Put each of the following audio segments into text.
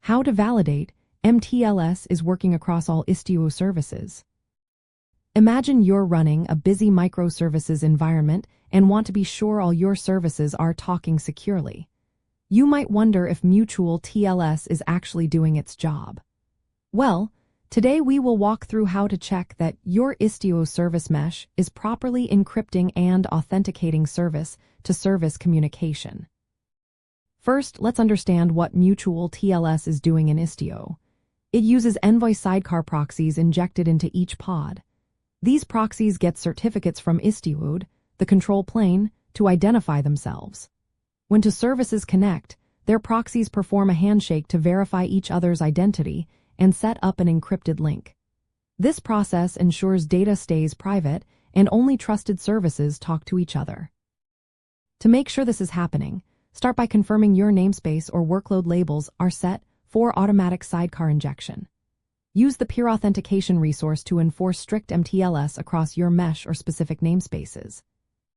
How to validate mTLS is working across all Istio services. Imagine you're running a busy microservices environment and want to be sure all your services are talking securely. You might wonder if mutual TLS is actually doing its job. Well, today we will walk through how to check that your Istio service mesh is properly encrypting and authenticating service-to-service communication. First, let's understand what mutual TLS is doing in Istio. It uses Envoy sidecar proxies injected into each pod. These proxies get certificates from Istio, the control plane, to identify themselves. When two services connect, their proxies perform a handshake to verify each other's identity and set up an encrypted link. This process ensures data stays private and only trusted services talk to each other. To make sure this is happening, start by confirming your namespace or workload labels are set for automatic sidecar injection. Use the PeerAuthentication resource to enforce strict mTLS across your mesh or specific namespaces.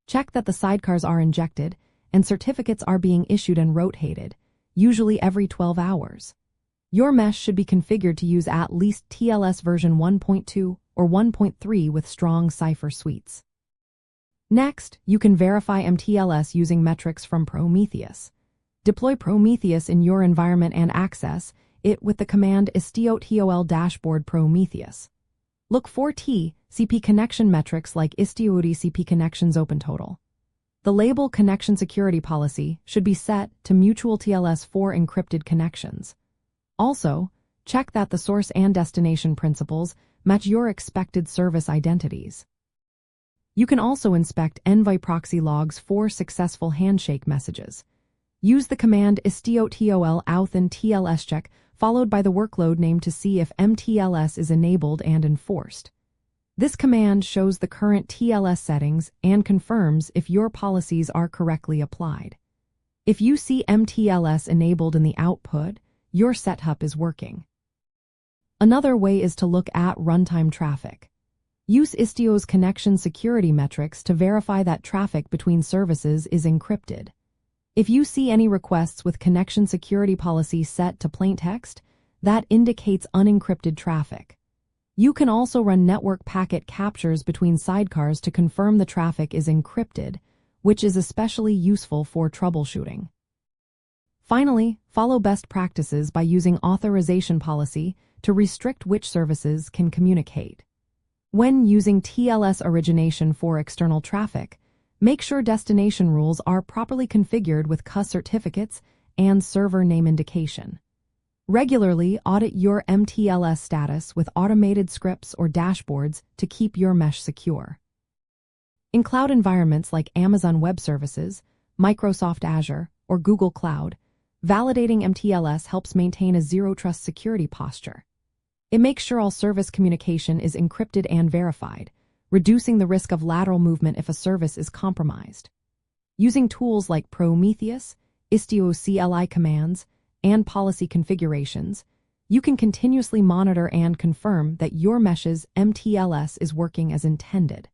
Check that the sidecars are injected and certificates are being issued and rotated, usually every 12 hours. Your mesh should be configured to use at least TLS version 1.2 or 1.3 with strong cipher suites. Next, you can verify mTLS using metrics from Prometheus. Deploy Prometheus in your environment and access it with the command Istio dashboard Prometheus. Look for TCP connection metrics like Istio TCP connections open total. The label connection security policy should be set to mutual TLS for encrypted connections. Also, check that the source and destination principals match your expected service identities. You can also inspect Envoy proxy logs for successful handshake messages. Use the command Istio authenticate check followed by the workload name to see if mTLS is enabled and enforced. This command shows the current TLS settings and confirms if your policies are correctly applied. If you see mTLS enabled in the output, your setup is working. Another way is to look at runtime traffic. Use Istio's connection security metrics to verify that traffic between services is encrypted. If you see any requests with connection security policy set to plain text, that indicates unencrypted traffic. You can also run network packet captures between sidecars to confirm the traffic is encrypted, which is especially useful for troubleshooting. Finally, follow best practices by using authorization policy to restrict which services can communicate. When using TLS origination for external traffic, make sure destination rules are properly configured with CUS certificates and server name indication. Regularly audit your mTLS status with automated scripts or dashboards to keep your mesh secure. In cloud environments like Amazon Web Services, Microsoft Azure, or Google Cloud, validating mTLS helps maintain a zero-trust security posture. It makes sure all service communication is encrypted and verified, reducing the risk of lateral movement if a service is compromised. Using tools like Prometheus, Istio CLI commands, and policy configurations, you can continuously monitor and confirm that your mesh's mTLS is working as intended.